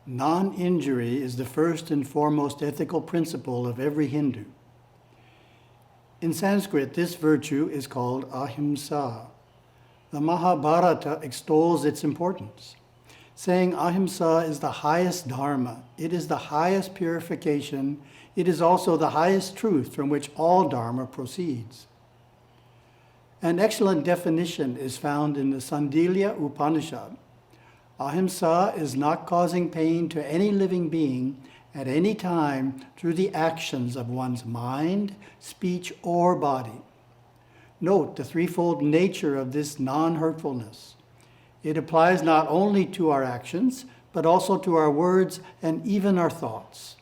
Non-injury is the first and foremost ethical principle of every Hindu. In Sanskrit, this virtue is called Ahimsa. The Mahabharata extols its importance, saying Ahimsa is the highest dharma, it is the highest purification, it is also the highest truth from which all dharma proceeds. An excellent definition is found in the Shandilya Upanishad. Ahimsa is not causing pain to any living being at any time through the actions of one's mind, speech, or body. Note the threefold nature of this non-hurtfulness. It applies not only to our actions, but also to our words and even our thoughts.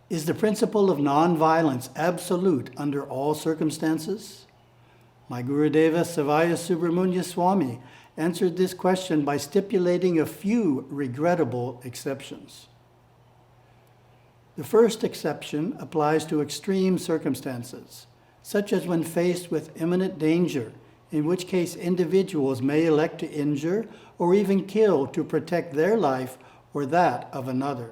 Is the principle of non-violence absolute under all circumstances? My Gurudeva Savaya Subramanya Swami answered this question by stipulating a few regrettable exceptions. The first exception applies to extreme circumstances, such as when faced with imminent danger, in which case individuals may elect to injure or even kill to protect their life or that of another.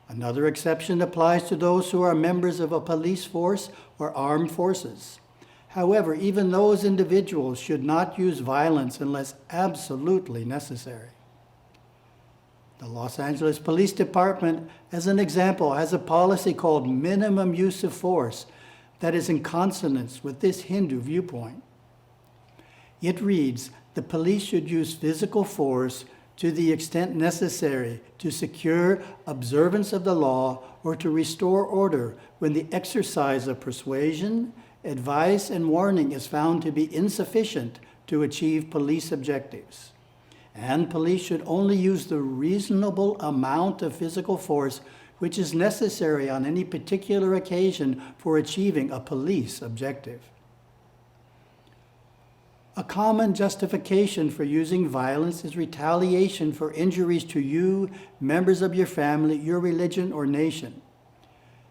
Another exception applies to those who are members of a police force or armed forces. However, even those individuals should not use violence unless absolutely necessary. The Los Angeles Police Department, as an example, has a policy called minimum use of force that is in consonance with this Hindu viewpoint. It reads, the police should use physical force to the extent necessary to secure observance of the law or to restore order when the exercise of persuasion, advice, and warning is found to be insufficient to achieve police objectives. And police should only use the reasonable amount of physical force which is necessary on any particular occasion for achieving a police objective. A common justification for using violence is retaliation for injuries to you, members of your family, your religion, or nation.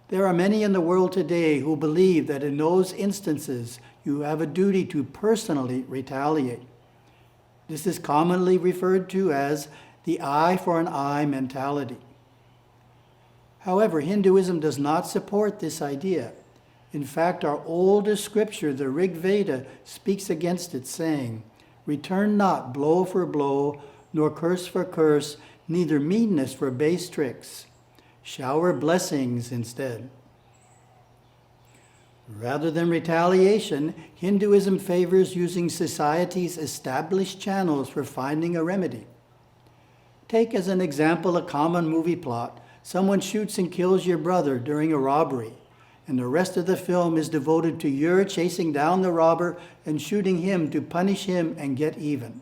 There are many in the world today who believe that in those instances you have a duty to personally retaliate. This is commonly referred to as the eye for an eye mentality. However, Hinduism does not support this idea. In fact, our oldest scripture, the Rig Veda, speaks against it, saying, "Return not blow for blow, nor curse for curse, neither meanness for base tricks. Shower blessings instead." Rather than retaliation, Hinduism favors using society's established channels for finding a remedy. Take as an example a common movie plot. Someone shoots and kills your brother during a robbery, and the rest of the film is devoted to your chasing down the robber and shooting him to punish him and get even.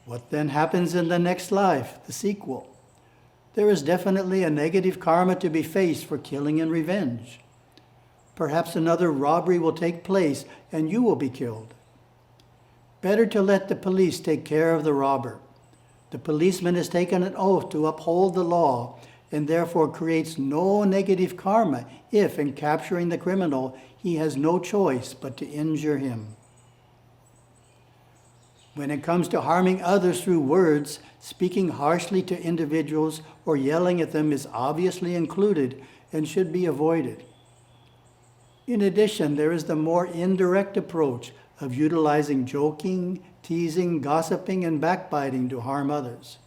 What then happens in the next life, the sequel? There is definitely a negative karma to be faced for killing and revenge. Perhaps another robbery will take place and you will be killed. Better to let the police take care of the robber. The policeman has taken an oath to uphold the law and therefore creates no negative karma if, in capturing the criminal, he has no choice but to injure him. When it comes to harming others through words, speaking harshly to individuals or yelling at them is obviously included and should be avoided. In addition, there is the more indirect approach of utilizing joking, teasing, gossiping, and backbiting to harm others.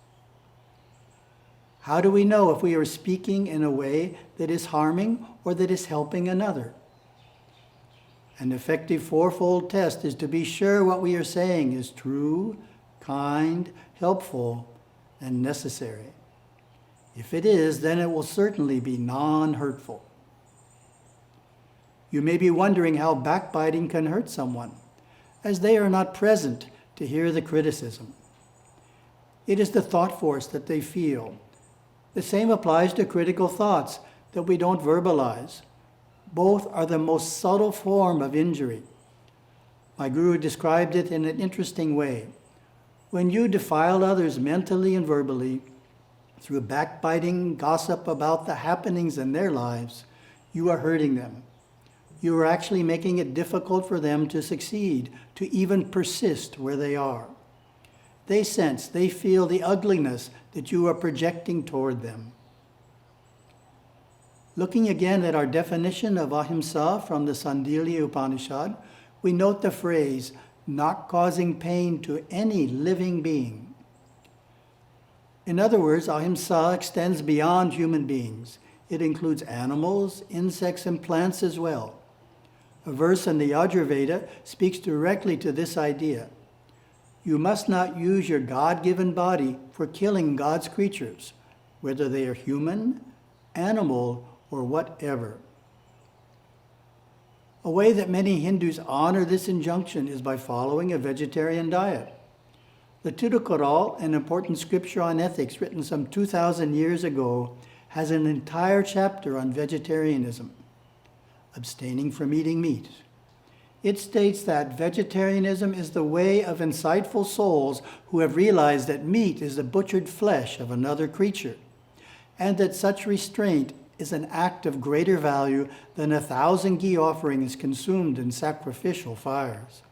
How do we know if we are speaking in a way that is harming or that is helping another? An effective fourfold test is to be sure what we are saying is true, kind, helpful, and necessary. If it is, then it will certainly be non-hurtful. You may be wondering how backbiting can hurt someone, as they are not present to hear the criticism. It is the thought force that they feel. The same applies to critical thoughts that we don't verbalize. Both are the most subtle form of injury. My guru described it in an interesting way. When you defile others mentally and verbally, through backbiting, gossip about the happenings in their lives, you are hurting them. You are actually making it difficult for them to succeed, to even persist where they are. They sense, they feel the ugliness that you are projecting toward them. Looking again at our definition of Ahimsa from the Shandilya Upanishad, we note the phrase, not causing pain to any living being. In other words, Ahimsa extends beyond human beings. It includes animals, insects, and plants as well. A verse in the Yajurveda speaks directly to this idea. You must not use your God-given body for killing God's creatures, whether they are human, animal, or whatever. A way that many Hindus honor this injunction is by following a vegetarian diet. The Tirukkural, an important scripture on ethics written some 2,000 years ago, has an entire chapter on vegetarianism, abstaining from eating meat. It states that vegetarianism is the way of insightful souls who have realized that meat is the butchered flesh of another creature, and that such restraint is an act of greater value than 1,000 ghee offerings consumed in sacrificial fires.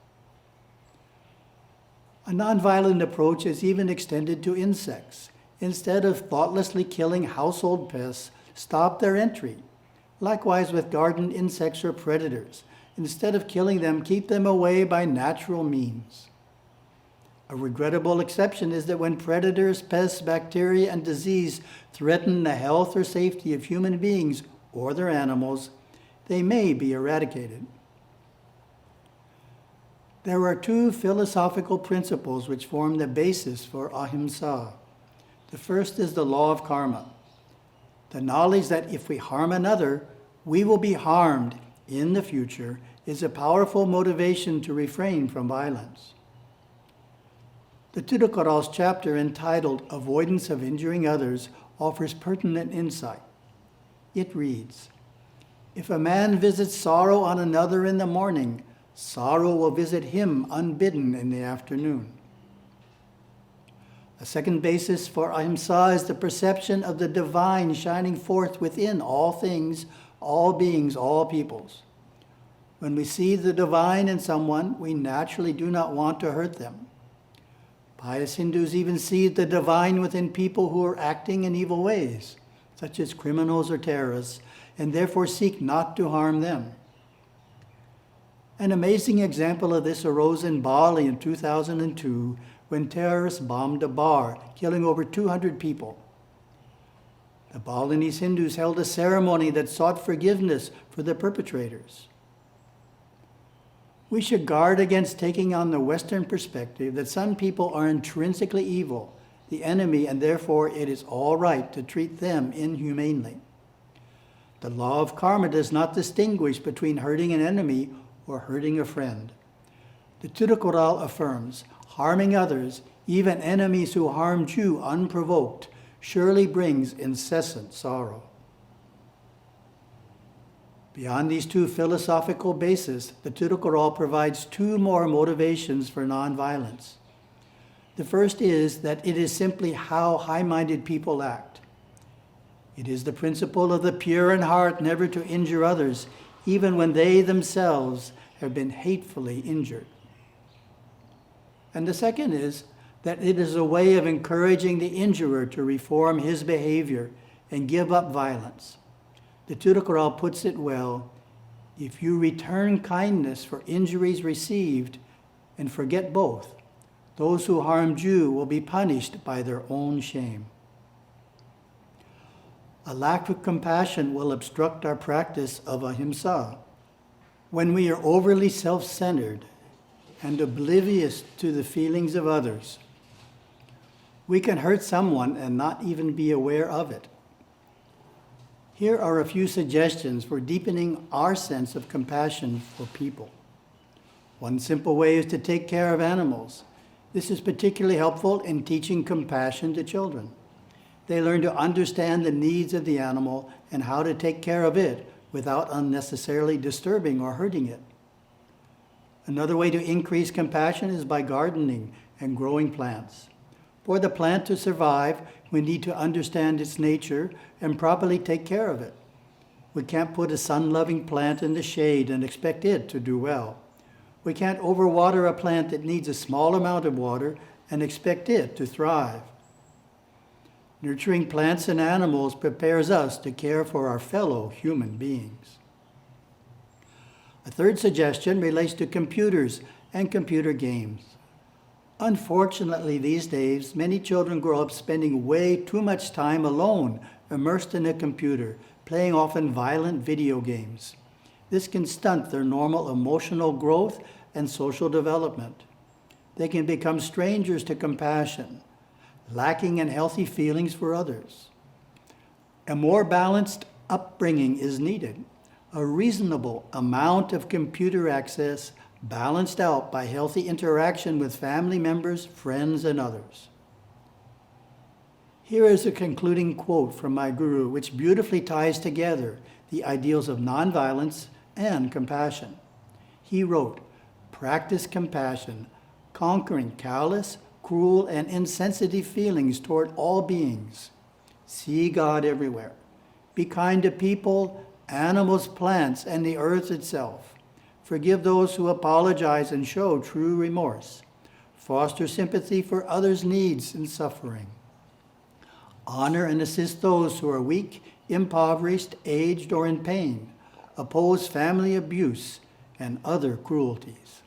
A nonviolent approach is even extended to insects. Instead of thoughtlessly killing household pests, stop their entry. Likewise with garden insects or predators. Instead of killing them, keep them away by natural means. A regrettable exception is that when predators, pests, bacteria, and disease threaten the health or safety of human beings or their animals, they may be eradicated. There are two philosophical principles which form the basis for Ahimsa. The first is the law of karma, the knowledge that if we harm another, we will be harmed in the future is a powerful motivation to refrain from violence. The Tirukkural's chapter entitled Avoidance of Injuring Others offers pertinent insight. It reads, if a man visits sorrow on another in the morning, sorrow will visit him unbidden in the afternoon. A second basis for Ahimsa is the perception of the divine shining forth within all things, all beings, all peoples. When we see the divine in someone, we naturally do not want to hurt them. Pious Hindus even see the divine within people who are acting in evil ways, such as criminals or terrorists, and therefore seek not to harm them. An amazing example of this arose in Bali in 2002 when terrorists bombed a bar, killing over 200 people. The Balinese Hindus held a ceremony that sought forgiveness for the perpetrators. We should guard against taking on the Western perspective that some people are intrinsically evil, the enemy, and therefore it is all right to treat them inhumanely. The law of karma does not distinguish between hurting an enemy or hurting a friend. The Tirukkural affirms, harming others, even enemies who harmed you unprovoked, surely brings incessant sorrow. Beyond these two philosophical bases, the Tirukkural provides two more motivations for nonviolence. The first is that it is simply how high-minded people act. It is the principle of the pure in heart never to injure others, even when they themselves have been hatefully injured. And the second is that it is a way of encouraging the injurer to reform his behavior and give up violence. The Tirukkural puts it well, if you return kindness for injuries received and forget both, those who harmed you will be punished by their own shame. A lack of compassion will obstruct our practice of Ahimsa. When we are overly self-centered and oblivious to the feelings of others, we can hurt someone and not even be aware of it. Here are a few suggestions for deepening our sense of compassion for people. One simple way is to take care of animals. This is particularly helpful in teaching compassion to children. They learn to understand the needs of the animal and how to take care of it without unnecessarily disturbing or hurting it. Another way to increase compassion is by gardening and growing plants. For the plant to survive, we need to understand its nature and properly take care of it. We can't put a sun-loving plant in the shade and expect it to do well. We can't overwater a plant that needs a small amount of water and expect it to thrive. Nurturing plants and animals prepares us to care for our fellow human beings. A third suggestion relates to computers and computer games. Unfortunately, these days, many children grow up spending way too much time alone, immersed in a computer, playing often violent video games. This can stunt their normal emotional growth and social development. They can become strangers to compassion, lacking in healthy feelings for others. A more balanced upbringing is needed. A reasonable amount of computer access balanced out by healthy interaction with family members, friends, and others. Here is a concluding quote from my guru, which beautifully ties together the ideals of nonviolence and compassion. He wrote, "Practice compassion, conquering callous, cruel, and insensitive feelings toward all beings. See God everywhere. Be kind to people, animals, plants, and the earth itself. Forgive those who apologize and show true remorse. Foster sympathy for others' needs and suffering. Honor and assist those who are weak, impoverished, aged, or in pain. Oppose family abuse and other cruelties."